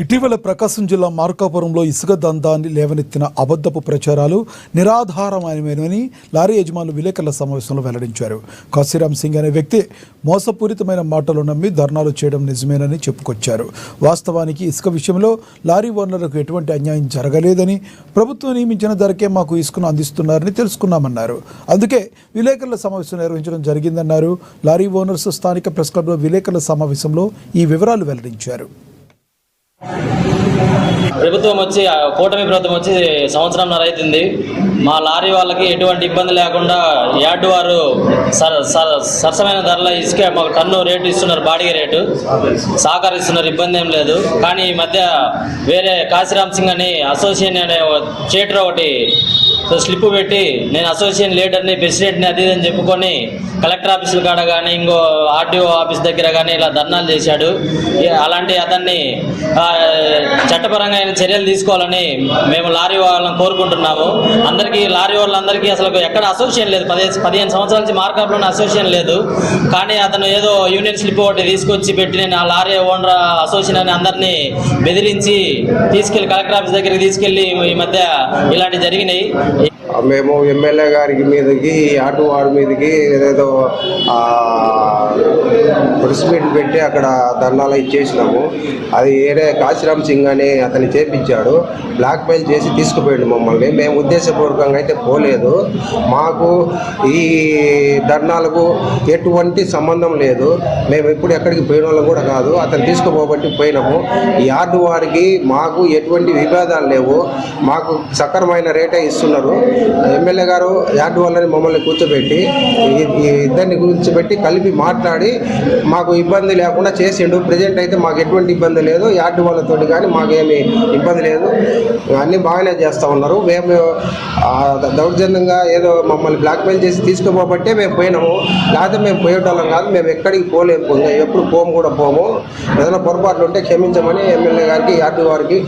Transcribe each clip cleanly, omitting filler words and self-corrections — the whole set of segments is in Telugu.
ఇటీవల ప్రకాశం జిల్లా మార్కాపురంలో ఇసుక దందాన్ని లేవనెత్తిన అబద్ధపు ప్రచారాలు నిరాధారమైనవని లారీ యజమానులు విలేకరుల సమావేశంలో వెల్లడించారు. కాశీరామ్ సింగ్ అనే వ్యక్తి మోసపూరితమైన మాటలు నమ్మి ధర్నాలు చేయడం నిజమేనని చెప్పుకొచ్చారు. వాస్తవానికి ఇసుక విషయంలో లారీ ఓనర్లకు ఎటువంటి అన్యాయం జరగలేదని, ప్రభుత్వం నియమించిన ధరకే మాకు ఇసుకను అందిస్తున్నారని తెలుసుకున్నామన్నారు. అందుకే విలేకరుల సమావేశం నిర్వహించడం జరిగిందన్నారు. లారీ ఓనర్స్ స్థానిక ప్రెస్ క్లబ్లో విలేకరుల సమావేశంలో ఈ వివరాలు వెల్లడించారు. ప్రభుత్వం వచ్చి కూటమి ప్రభుత్వం వచ్చి సంవత్సరంన్నర అవుతుంది. మా లారీ వాళ్ళకి ఎటువంటి ఇబ్బంది లేకుండా యార్డు వారు సరసమైన ధరల ఇసుక మాకు టన్ను రేటు ఇస్తున్నారు, బాడిగ రేటు సహకరిస్తున్నారు, ఇబ్బంది ఏం లేదు. కానీ ఈ మధ్య వేరే కాశీరామ్ సింగ్ అని అసోసియేషన్ అనే చేటర్ ఒకటి స్లిప్ పెట్టి నేను అసోసియేషన్ లీడర్ని, ప్రెసిడెంట్ని అది అని చెప్పుకొని కలెక్టర్ ఆఫీసుల కాడ కానీ ఇంకో ఆర్టీఓ ఆఫీస్ దగ్గర కానీ ఇలా ధర్నాలు చేశాడు. అలాంటి అతన్ని చట్టపరంగా చర్యలు తీసుకోవాలని మేము లారీ వాళ్ళని కోరుకుంటున్నాము. అందరికీ లారీ వాళ్ళందరికీ అసలు ఎక్కడ అసోసియేషన్ లేదు. 15 సంవత్సరాల నుంచి మార్కాపులోనే అసోసియేషన్ లేదు. కానీ అతను ఏదో యూనియన్ స్లిప్ ఒకటి తీసుకొచ్చి పెట్టి నేను ఆ లారీ ఓనర్ అసోసియేషన్ అని అందరినీ బెదిరించి తీసుకెళ్లి కలెక్టర్ ఆఫీస్ దగ్గరికి తీసుకెళ్లి ఈ మధ్య ఇలాంటివి జరిగినాయి. మేము ఎమ్మెల్యే గారికి మీదకి ఆటో వారి మీదకి ఏదేదో ప్రెస్ మీట్ పెట్టి అక్కడ ధర్నాలు ఇచ్చేసినాము. అది ఏడే కాశీరామ్ సింగ్ అని అతన్ని చేపించాడు, బ్లాక్ మెయిల్ చేసి తీసుకుపోయాడు మమ్మల్ని. మేము ఉద్దేశపూర్వకంగా అయితే పోలేదు. మాకు ఈ ధర్నాలకు ఎటువంటి సంబంధం లేదు. మేము ఎప్పుడు ఎక్కడికి పోయిన వాళ్ళం కూడా కాదు. అతను తీసుకుపోబట్టి పోయినాము. ఈ యార్డు వారికి మాకు ఎటువంటి విభేదాలు లేవు. మాకు సక్రమైన రేటే ఇస్తున్నారు. ఎమ్మెల్యే గారు యార్డు వాళ్ళని మమ్మల్ని కూర్చోబెట్టి ఇద్దరిని కూర్చోబెట్టి కలిపి మాట్లాడి మాకు ఇబ్బంది లేకుండా చేసిండు. ప్రజెంట్ అయితే మాకు ఎటువంటి ఇబ్బంది లేదు. యార్డు వాళ్ళతో కానీ మాకేమి ఇబ్బంది లేదు. అన్నీ బాగానే చేస్తూ ఉన్నారు. మేము దౌర్జన్యంగా ఏదో మమ్మల్ని బ్లాక్మెయిల్ చేసి తీసుకుపోబట్టే మేము పోయినాము. లేకపోతే మేము పోయేటోళ్ళం కాదు. మేము ఎక్కడికి పోలేము, ఎప్పుడు పోము కూడా పోము. ఏదైనా పొరపాట్లు ఉంటే క్షమించమని ఎమ్మెల్యే గారికి యార్డు వారికి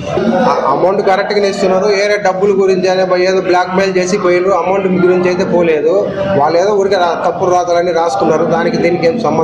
అమౌంట్ కరెక్ట్గానే ఇస్తున్నారు. ఏరే డబ్బుల గురించి అనే ఏదో బ్లాక్మెయిల్ చేసి పోయినారు. అమౌంట్ గురించి అయితే పోలేదు. వాళ్ళు ఏదో ఊరికే తప్పుడు రాతలని రాసుకున్నారు. దానికి దీనికి ఏం సంబంధం